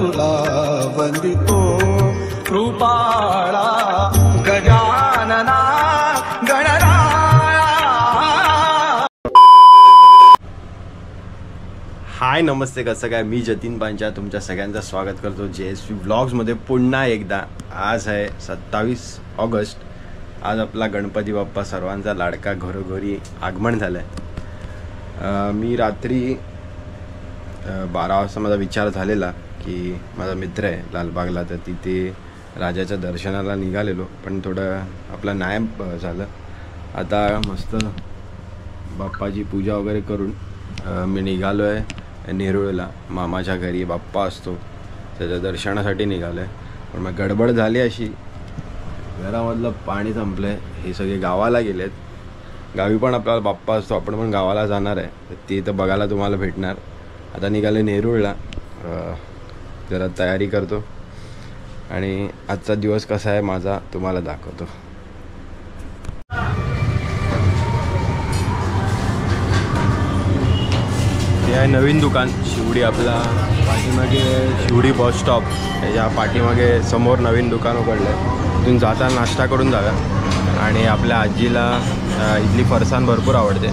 तुला वंदितो कृपाळा गजानना गणराया। हाय नमस्ते, कसं काय? मी जतीन पांचा तुमच्या सगळ्यांचं स्वागत करतो JSV व्लॉग्समध्ये पुन्हा एकदा। आज आहे 27 ऑगस्ट। आज आपला गणपती बाप्पा सर्वांचा लाडका घरोघरी आगमन झालं आहे। मी रात्री 12 वाजता माझा विचार झालेला की माझा मित्र आहे लालबागला, तर तिथे राजाच्या दर्शनाला निघालेलो, पण थोडं आपला नायब झालं। आता मस्त बाप्पाची पूजा वगैरे करून मी निघालो आहे नेरुळला, मामाच्या घरी बाप्पा असतो त्याच्या दर्शनासाठी निघालो आहे। पण मग गडबड झाली अशी, घरामधलं पाणी संपलं आहे, हे सगळे गावाला गेलेत। गावी पण आपल्याला बाप्पा असतो, आपण पण गावाला जाणार आहे, तर ते तर बघायला तुम्हाला भेटणार। आता निघाले नेरुळला, जरा तयारी करतो आणि आजचा दिवस कसा आहे माझा तुम्हाला दाखवतो। हे आहे नवीन दुकान शिवडी, आपला पाठीमागे शिवडी बस स्टॉप, त्याच्या पाठीमागे समोर नवीन दुकान उघडलं आहे। तिथून जाताना नाश्ता करून जाव्या आणि आपल्या आजीला इडली फरसाण भरपूर आवडते,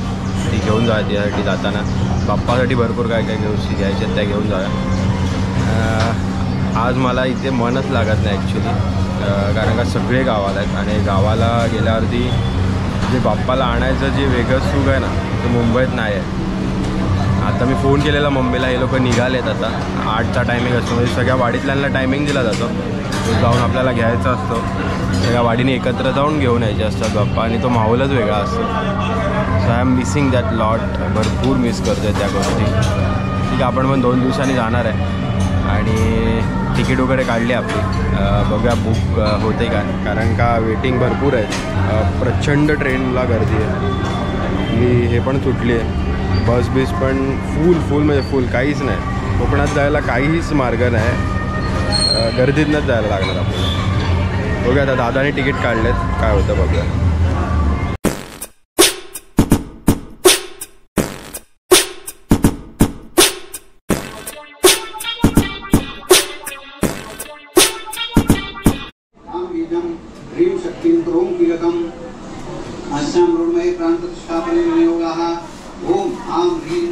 ती घेऊन जा। त्यासाठी जाताना बाप्पासाठी भरपूर काय काय घ्यायचे त्या घेऊन जाव्या। आज मला इथे मनच लागत नाही ॲक्च्युली, कारण का सगळे गावाला आहेत आणि गावाला गेल्यावरती जे बाप्पाला आणायचं जे वेगळं सुख आहे ना, ते मुंबईत नाही आहे। आता मी फोन केलेला मम्मीला, हे लोक निघालेत आता, 8चा टायमिंग असतो, म्हणजे सगळ्या वाडीतल्यांना टायमिंग दिला जातो, तो जाऊन आपल्याला घ्यायचा असतो। सगळ्या वाडीने एकत्र जाऊन घेऊन यायचे असतात बाप्पा, आणि तो माहोलच वेगळा असतो। So I am missing that lot, भरपूर मिस करतो आहे त्या गोष्टी। ठीक आहे, आपण पण 2 दिवसांनी जाणार आहे आणि तिकीट वगैरे काढली आपली, बघूया बुक होते का, कारण का वेटिंग भरपूर आहे, प्रचंड ट्रेनला गर्दी आहे। हे पण सुटली आहे, बस बीस पण फुल म्हणजे फुल, काहीच नाही। कोकणात जायला काहीच मार्ग नाही, गर्दीतनंच जायला लागणार आपल्याला। बघूया आता, दादाने तिकीट काढलेत, काय होतं बघूया। ओम आम ह्रीं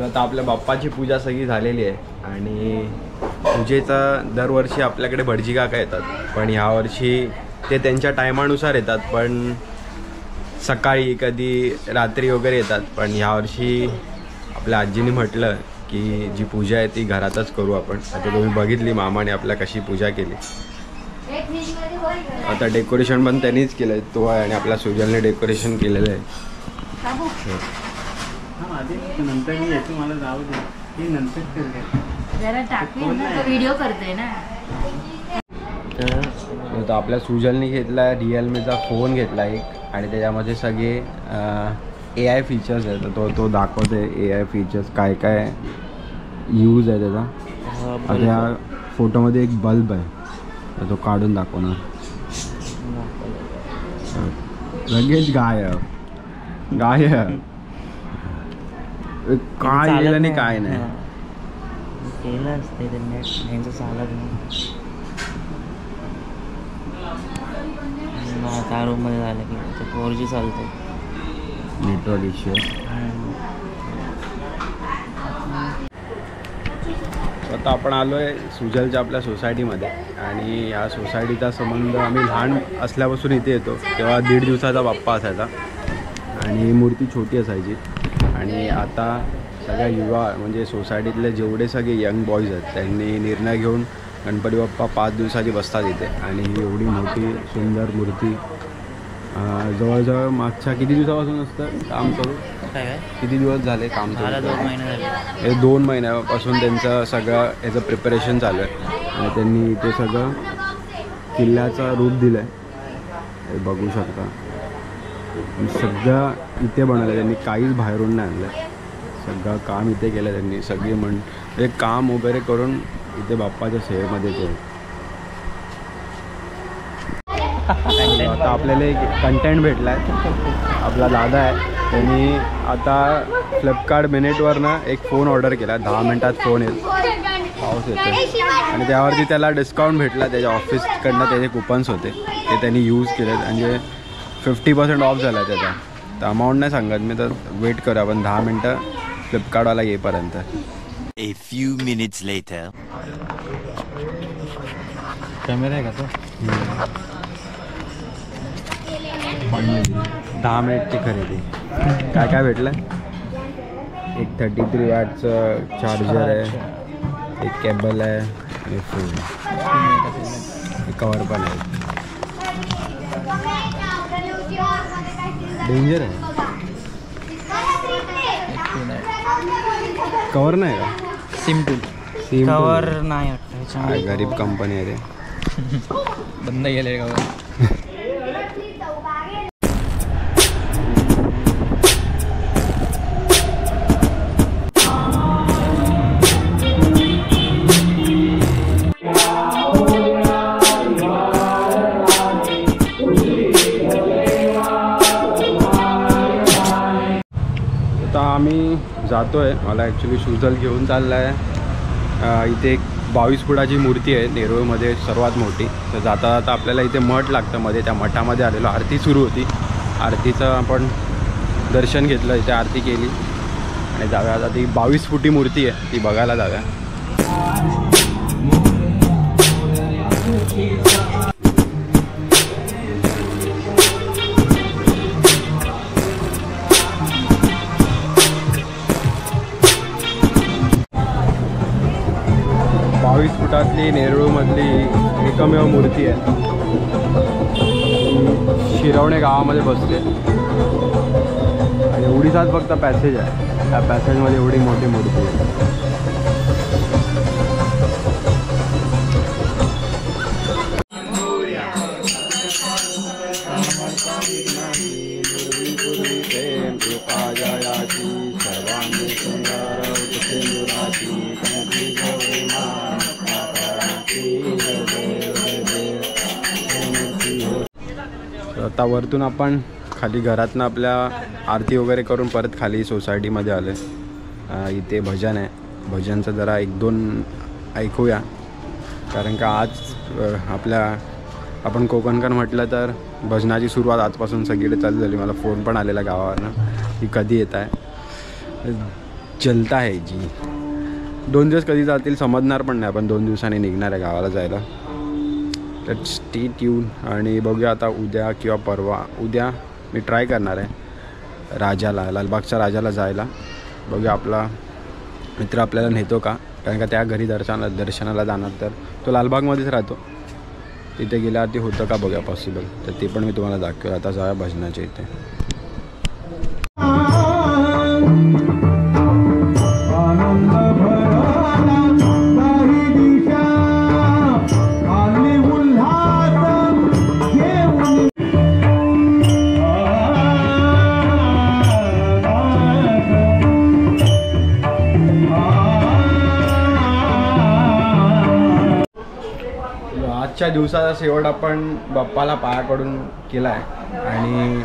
आता आपल्या बाप्पाची पूजा सगळी झालेली आहे आणि पूजेचा दरवर्षी आपल्याकडे भटजी काका येतात, पण ह्यावर्षी ते त्यांच्या टायमानुसार येतात, पण सकाळी कधी रात्री वगैरे येतात। पण ह्यावर्षी आपल्या आजीने म्हटलं की जी पूजा आहे ती घरातच करू आपण। आता तुम्ही बघितली मामाने आपल्या कशी पूजा केली। आता डेकोरेशन पण त्यांनीच केलं आहे, तो आहे, आणि आपल्या सुजलने डेकोरेशन केलेलं आहे। नंतर मी येतो, मला जाऊ दे, मी नंतर जरा टाकून व्हिडिओ करते ना। तर आपल्या सुजलने घेतला रिअलमीचा फोन घेतला एक, आणि त्याच्यामध्ये सगळे AI फीचर्स आहेत, तो दाखवते AI फीचर्स काय काय यूज आहे त्याचा। आता ह्या फोटोमध्ये एक बल्ब आहे, तर तो काढून दाखवणार, लगेच गायब काय गेलं नाही, काय नाही केलं असते त्यांचं चालत नाही। त्या रूममध्ये झालं की 4G चालतं, नेटवर्क इश्यू। आता आपण आलो आहे सुजलच्या आपल्या सोसायटीमध्ये, आणि या सोसायटीचा संबंध आम्ही लहान असल्यापासून इथे येतो, तेव्हा 1.5 दिवसाचा बाप्पा असायचा आणि मूर्ती छोटी असायची। आणि आता सगळ्या युवा म्हणजे सोसायटीतले जेवढे सगळे यंग बॉईज आहेत त्यांनी निर्णय घेऊन गणपती बाप्पा 5 दिवसाची बसतात इथे, आणि एवढी मोठी सुंदर मूर्ती जवळजवळ मागच्या किती दिवसापासून असतं काम चालू? काय किती दिवस झाले काम मला चालू? 2 महिने झाले. हे 2 महिन्यापासून त्यांचं सगळं याचं प्रिपरेशन चालू आहे आणि त्यांनी इथे सगळं किल्ल्याचं रूप दिलं आहे. हे बघू शकता. सगळं इथे बनवलं आहे त्यांनी, काहीच बाहेरून नाही आणलं. सगळं काम इथे केलं त्यांनी. सगळी म्हणजे काम वगैरे करून इथे बाप्पाच्या सेवेमध्ये केलं. आता आपल्याला एक कंटेंट भेटला आहे. आपला दादा आहे, त्यांनी आता फ्लिपकार्ट मिनिटवरनं एक फोन ऑर्डर केला. 10 मिनटात फोन येईल, पाऊस येतो आणि त्यावरती त्याला डिस्काउंट भेटला. त्याच्या ऑफिसकडनं त्याचे कुपन्स होते, ते त्यांनी यूज केले. म्हणजे 50% ऑफ झाला त्याचा. तर अमाऊंट नाही सांगत मी, तर वेट करू आपण 10 मिनटं फ्लिपकार्टवाला येईपर्यंत. A few minutes later. Camera आहे का तो? 10 मिनिटची खरेदी. काय काय भेटलं? एक 33 वॅटचं चार्जर आहे, एक केबल आहे आणि फोन, कवर पण आहे. डेंजर आहे. कवर नाही का? सिम्पल सिम कवर नाही वाटतं. गरीब कंपनी आहे ते. बंद गेले कवर. आम्ही जातो आहे. मला ॲक्च्युली शुजल घेऊन चालला आहे. इथे एक 22 फुटाची मूर्ती आहे नेरूळमध्ये, सर्वात मोठी. तर जाता जाता आपल्याला इथे मठ लागतं मध्ये, त्या मठामध्ये आलेलो. आरती सुरू होती, आरतीचं आपण दर्शन घेतलं, इथे आरती केली आणि जाऊया. आता ती 22 फुटी मूर्ती आहे, ती बघायला जाऊया. फुटातली नेरूळमधली एकमेव मूर्ती आहे. शिरवणे गावामध्ये बसते आणि एवढीचाच फक्त पॅसेज आहे. त्या पॅसेजमध्ये एवढी मोठी मूर्ती आहे. आता वरतून आपण खाली घरातनं आपल्या आरती वगैरे करून परत खाली सोसायटीमध्ये आलो आहे. इथे भजन आहे, भजनचं जरा 1-2 ऐकूया. कारण का आज आपण कोकणकर म्हटलं तर भजनाची सुरुवात आजपासून सगळीकडे चालू झाली. मला फोन पण आलेला गावावरनं की कधी येत आहे. जलता आहे जी 2 दिवस कधी जातील समजणार पण नाही. आपण 2 दिवसांनी निघणार आहे गावाला जायला. तर स्टे ट्यून आणि बघूया आता उद्या किंवा परवा. उद्या मी ट्राय करणार आहे लालबागच्या राजाला जायला. बघूया आपला मित्र आपल्याला नेतो का, कारण का त्या घरी दर्शनाला जाणार तर तो लालबागमध्येच राहतो. तिथे गेल्यावरती होतं का बघूया पॉसिबल. तर ते पण मी तुम्हाला दाखवेल. आता जाऊया भजनाच्या इथे. आजच्या दिवसाचा शेवट आपण बाप्पाला पायाकडून केला आहे आणि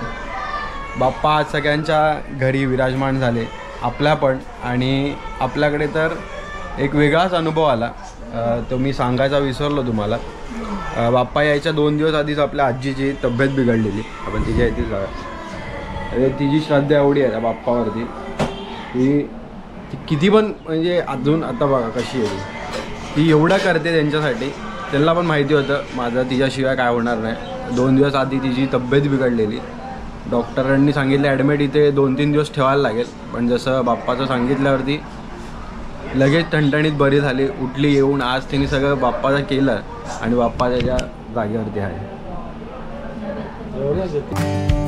बाप्पा आज सगळ्यांच्या घरी विराजमान झाले, आपल्या पण. आणि आपल्याकडे तर एक वेगळाच अनुभव आला, तो मी सांगायचा विसरलो तुम्हाला. बाप्पा यायच्या 2 दिवस आधीच आपल्या आजीची तब्येत बिघडलेली. आपण तिच्या इथे जाऊया. तिची श्रद्धा एवढी आहे त्या बाप्पावरती की ती किती पण म्हणजे अजून आता बघा कशी आहे ती एवढं करते त्यांच्यासाठी. त्यांना पण माहिती होतं माझं तिच्याशिवाय काय होणार नाही. 2 दिवस आधी तिची तब्येत बिघडलेली. डॉक्टरांनी सांगितलं ॲडमिट इथे 2-3 दिवस ठेवायला लागेल. पण जसं बाप्पाचं सांगितल्यावरती लगेच ठणठणीत बरी झाली. उठली येऊन आज तिने सगळं बाप्पाचं केलं आणि बाप्पा त्याच्या जागेवरती आहे. एवढंच येते